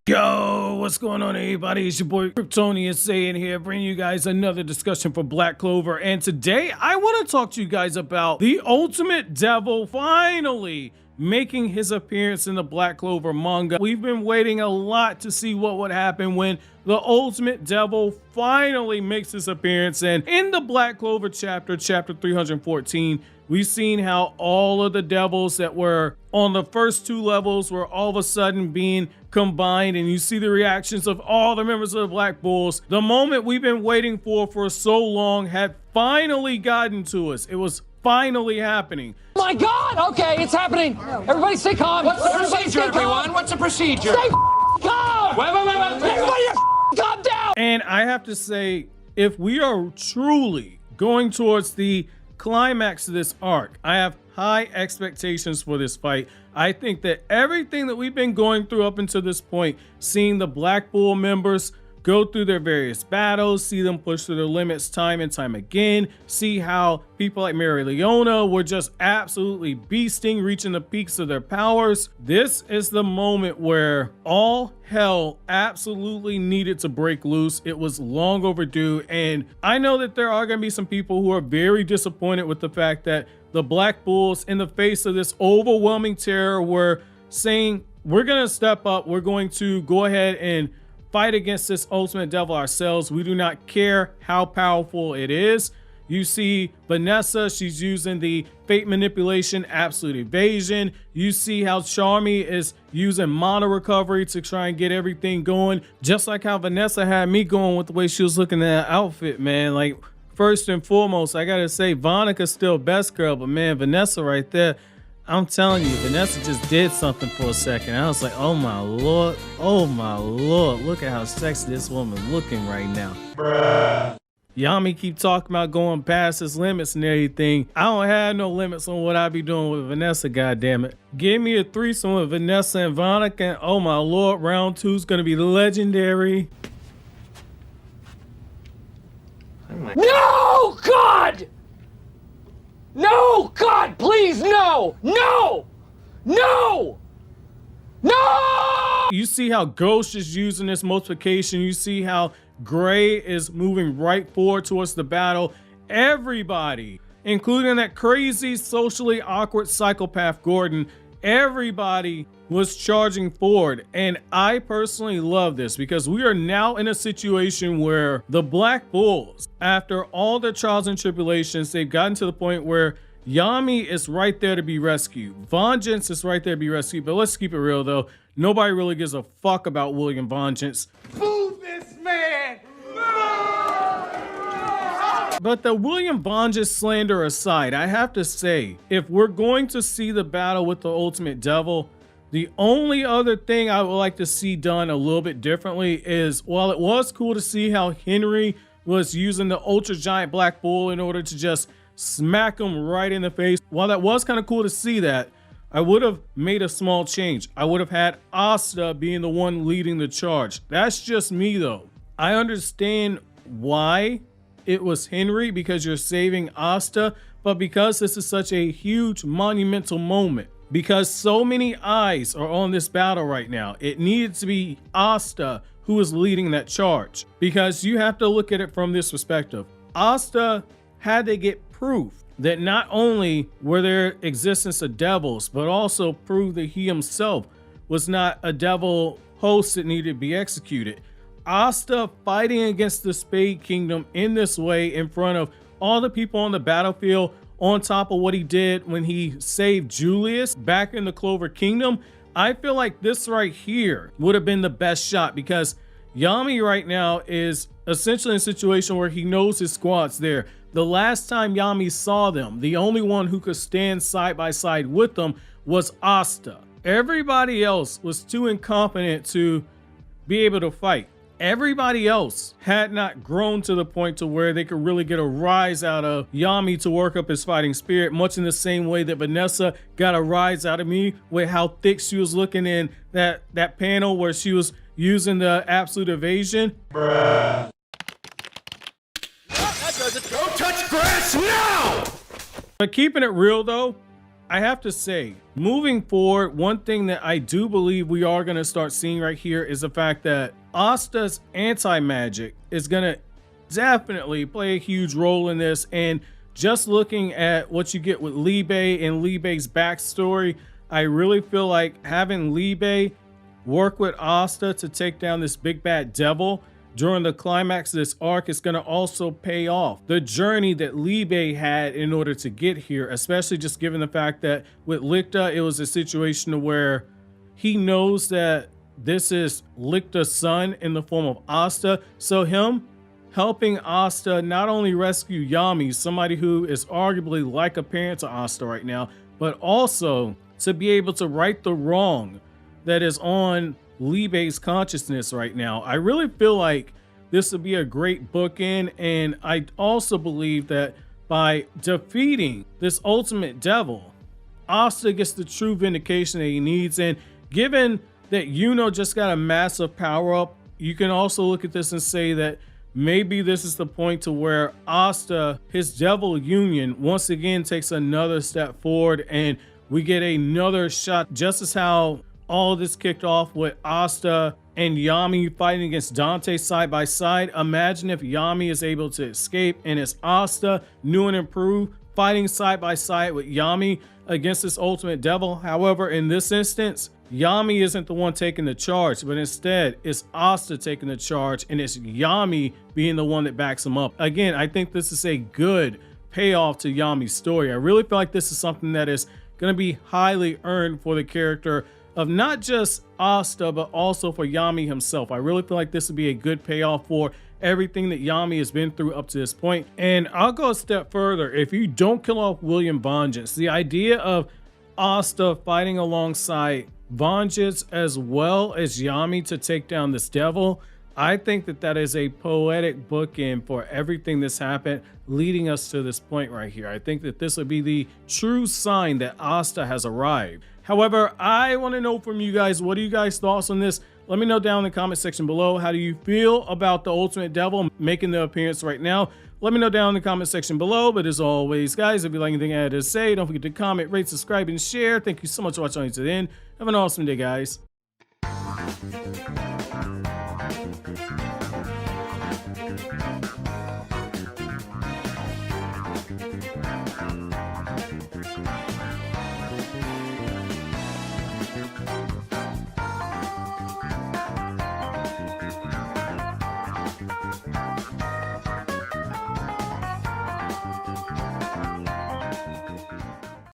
Yo, what's going on, everybody? It's your boy Kryptonian saying here, bringing you guys another discussion for Black Clover. And today I want to talk to you guys about the Ultimate Devil finally making his appearance in the Black Clover manga. We've been waiting a lot to see what would happen when the Ultimate Devil finally makes his appearance. And in the Black Clover chapter 314, we've seen how all of the devils that were on the first two levels were all of a sudden being combined, and you see the reactions of all the members of the Black Bulls. The moment we've been waiting for so long had finally gotten to us. It was finally happening. My God! Okay, it's happening. Everybody stay calm. What's the procedure, everyone? What's the procedure? Stay calm! Wait. Everybody calm down! And I have to say, if we are truly going towards the climax of this arc, I have high expectations for this fight. I think that everything that we've been going through up until this point, seeing the Black Bull members go through their various battles, see them push to their limits time and time again, see how people like Mary Leona were just absolutely beasting, reaching the peaks of their powers. This is the moment where all hell absolutely needed to break loose. It was long overdue, and I know that there are going to be some people who are very disappointed with the fact that the Black Bulls, in the face of this overwhelming terror, were saying, we're going to step up, we're going to go ahead and fight against this Ultimate Devil ourselves. We do not care how powerful it is. You see Vanessa, she's using the fate manipulation, absolute evasion. You see how Charmy is using mana recovery to try and get everything going, just like how Vanessa had me going with the way she was looking at that outfit, man. Like, first and foremost, I gotta say, Vonica's still best girl, but man, Vanessa right there, I'm telling you, Vanessa just did something for a second. I was like, oh my lord, look at how sexy this woman looking right now. Bruh. Yami keep talking about going past his limits and everything. I don't have no limits on what I be doing with Vanessa, goddammit. Give me a threesome with Vanessa and Vonica, and oh my lord, round 2 is gonna be legendary. No, God! No, God, please, no! No! No! No! You see how Ghost is using this multiplication. You see how Gray is moving right forward towards the battle. Everybody, including that crazy socially awkward psychopath Gordon, everybody was charging forward. And I personally love this because we are now in a situation where the Black Bulls, after all their trials and tribulations, they've gotten to the point where Yami is right there to be rescued. Vengeance is right there to be rescued. But let's keep it real though. Nobody really gives a fuck about William Vengeance. Move this man! But the William Vengeance slander aside, I have to say, if we're going to see the battle with the Ultimate Devil, the only other thing I would like to see done a little bit differently is, while it was cool to see how Henry was using the Ultra Giant Black Bull in order to just smack him right in the face, while that was kind of cool to see that, I would have made a small change. I would have had Asta being the one leading the charge. That's just me though. I understand why it was Henry, because you're saving Asta, but because this is such a huge monumental moment, because so many eyes are on this battle right now, it needed to be Asta who is leading that charge. Because you have to look at it from this perspective. Asta had to get proof that not only were there existence of devils, but also prove that he himself was not a devil host that needed to be executed. Asta fighting against the Spade Kingdom in this way in front of all the people on the battlefield, on top of what he did when he saved Julius back in the Clover Kingdom, I feel like this right here would have been the best shot, because Yami right now is essentially in a situation where he knows his squad's there. The last time Yami saw them, the only one who could stand side by side with them was Asta. Everybody else was too incompetent to be able to fight. Everybody else had not grown to the point to where they could really get a rise out of Yami to work up his fighting spirit, much in the same way that Vanessa got a rise out of me with how thick she was looking in that panel where she was using the absolute evasion. Bruh. That does it. Don't touch grass now! But keeping it real though, I have to say, moving forward, one thing that I do believe we are going to start seeing right here is the fact that Asta's anti-magic is going to definitely play a huge role in this. And just looking at what you get with Libe and Libe's backstory, I really feel like having Libe work with Asta to take down this big bad devil during the climax of this arc is going to also pay off the journey that Libe had in order to get here, especially just given the fact that with Lichta, it was a situation where he knows that this is Lichta's son in the form of Asta. So him helping Asta not only rescue Yami, somebody who is arguably like a parent to Asta right now, but also to be able to right the wrong that is on Libe's consciousness right now. I really feel like this would be a great bookend, and I also believe that by defeating this ultimate devil, Asta gets the true vindication that he needs. And given that Yuno just got a massive power up, you can also look at this and say that maybe this is the point to where Asta, his devil union, once again takes another step forward, and we get another shot, just as how all of this kicked off with Asta and Yami fighting against Dante side by side. Imagine if Yami is able to escape and it's Asta, new and improved, fighting side by side with Yami against this ultimate devil. However, in this instance, Yami isn't the one taking the charge, but instead it's Asta taking the charge, and it's Yami being the one that backs him up. Again, I think this is a good payoff to Yami's story. I really feel like this is something that is going to be highly earned for the character of not just Asta, but also for Yami himself. I really feel like this would be a good payoff for everything that Yami has been through up to this point. And I'll go a step further. If you don't kill off William Vangeance, the idea of Asta fighting alongside Vangeance as well as Yami to take down this devil, I think that that is a poetic bookend for everything that's happened leading us to this point right here. I think that this would be the true sign that Asta has arrived. However, I want to know from you guys, what are you guys' thoughts on this? Let me know down in the comment section below. How do you feel about the Ultimate Devil making the appearance right now? Let me know down in the comment section below. But as always, guys, if you like anything I had to say, don't forget to comment, rate, subscribe, and share. Thank you so much for watching to the end. Have an awesome day, guys.